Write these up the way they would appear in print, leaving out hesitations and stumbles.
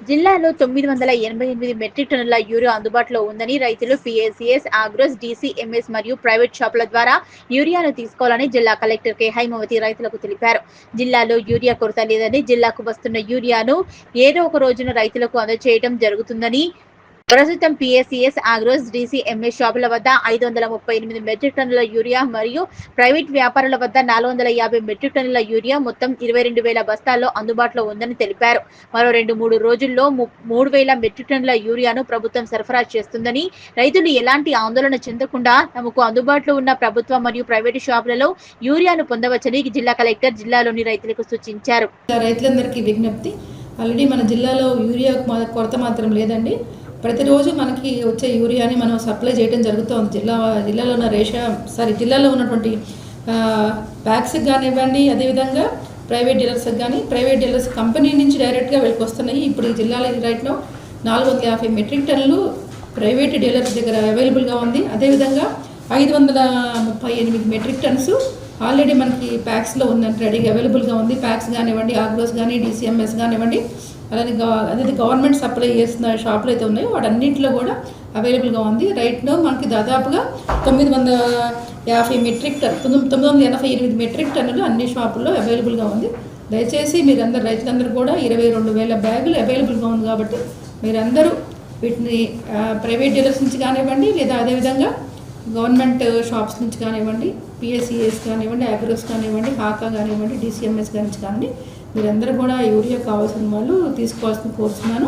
జిల్లాలో 988 మెట్రిక్ టన్నుల యూరియా అందుబాటులో ఉందని రైతులు పీఏసీఎస్, ఆగ్రోస్, డీసీఎంఎస్ మరియు ప్రైవేట్ షాపుల ద్వారా యూరియాను తీసుకోవాలని జిల్లా కలెక్టర్ కె హైమవతి రైతులకు తెలిపారు. జిల్లాలో యూరియా కొరత లేదని, జిల్లాకు వస్తున్న యూరియాను ఏదో ఒక రోజున రైతులకు అందజేయడం జరుగుతుందని, ప్రస్తుతం పీఏసీఎస్, ఆగ్రోస్, డీసీఎంఎస్ షాపుల వద్ద 538 మెట్రిక్ టన్నుల యూరియా మరియు ప్రైవేట్ వ్యాపారుల వద్ద 450 మెట్రిక్ టన్నుల యూరియా మొత్తం 22,000 బస్తాల్లో అందుబాటులో ఉందని తెలిపారు. మరో 2-3 రోజుల్లో 3,000 మెట్రిక్ టన్నుల యూరియాను ప్రభుత్వం సరఫరా చేస్తుందని, రైతులు ఎలాంటి ఆందోళన చెందకుండా తమకు అందుబాటులో ఉన్న ప్రభుత్వ మరియు ప్రైవేటు షాపులలో యూరియాను పొందవచ్చని జిల్లా కలెక్టర్ జిల్లాలోని రైతులకు సూచించారు. రైతులందరికీ విజ్ఞప్తి, ఆల్రెడీ మన జిల్లాలో యూరియా కొరత మాత్రం లేదండి. ప్రతిరోజు మనకి వచ్చే యూరియాని మనం సప్లై చేయడం జరుగుతుంది. జిల్లాలో ఉన్న జిల్లాలో ఉన్నటువంటి ప్యాక్స్కి కానివ్వండి, అదేవిధంగా ప్రైవేట్ డీలర్స్కి కానీ, ప్రైవేట్ డీలర్స్ కంపెనీ నుంచి డైరెక్ట్గా వెళ్ళి వస్తున్నాయి. ఇప్పుడు ఈ జిల్లాలో రైట్లో 450 మెట్రిక్ టన్నులు ప్రైవేట్ డీలర్స్ దగ్గర అవైలబుల్గా ఉంది. అదేవిధంగా 538 మెట్రిక్ టన్స్ ఆల్రెడీ మనకి ప్యాక్స్లో ఉందంటే రెడీగా అవైలబుల్గా ఉంది. ప్యాక్స్ కానివ్వండి, ఆగ్రోస్ కానీ, డీసీఎంఎస్ కానివ్వండి, అలానే అదే గవర్నమెంట్ సప్లై చేస్తున్న షాపులు అయితే ఉన్నాయో వాటన్నింటిలో కూడా అవైలబుల్గా ఉంది. రైట్లో మనకి దాదాపుగా 980 మెట్రిక్ టన్ 988 మెట్రిక్ టన్నులు అన్ని షాపుల్లో అవైలబుల్గా ఉంది. దయచేసి రైతులందరూ కూడా 22,000 బ్యాగులు అవైలబుల్గా ఉంది. కాబట్టి మీరందరూ వీటిని ప్రైవేట్ డీలర్స్ నుంచి కానివ్వండి, లేదా అదేవిధంగా గవర్నమెంట్ షాప్స్ నుంచి కానివ్వండి, పీఎస్సీఎస్ కానివ్వండి, అగ్రోస్ కానివ్వండి, హాకా కానివ్వండి, డీసీఎంఎస్ నుంచి కానీ మీరందరూ కూడా యూరియా కావాల్సిన వాళ్ళు తీసుకోవాల్సిన కోరుతున్నాను.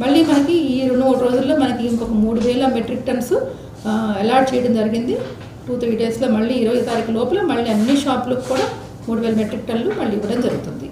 మళ్ళీ మనకి ఈ 2-3 రోజుల్లో మనకి ఇంకొక 3,000 మెట్రిక్ టన్స్ అలాట్ చేయడం జరిగింది. 2-3 డేస్లో మళ్ళీ 20 తారీఖు లోపల మళ్ళీ అన్ని షాపులకు కూడా 3,000 మెట్రిక్ టన్నులు మళ్ళీ ఇవ్వడం జరుగుతుంది.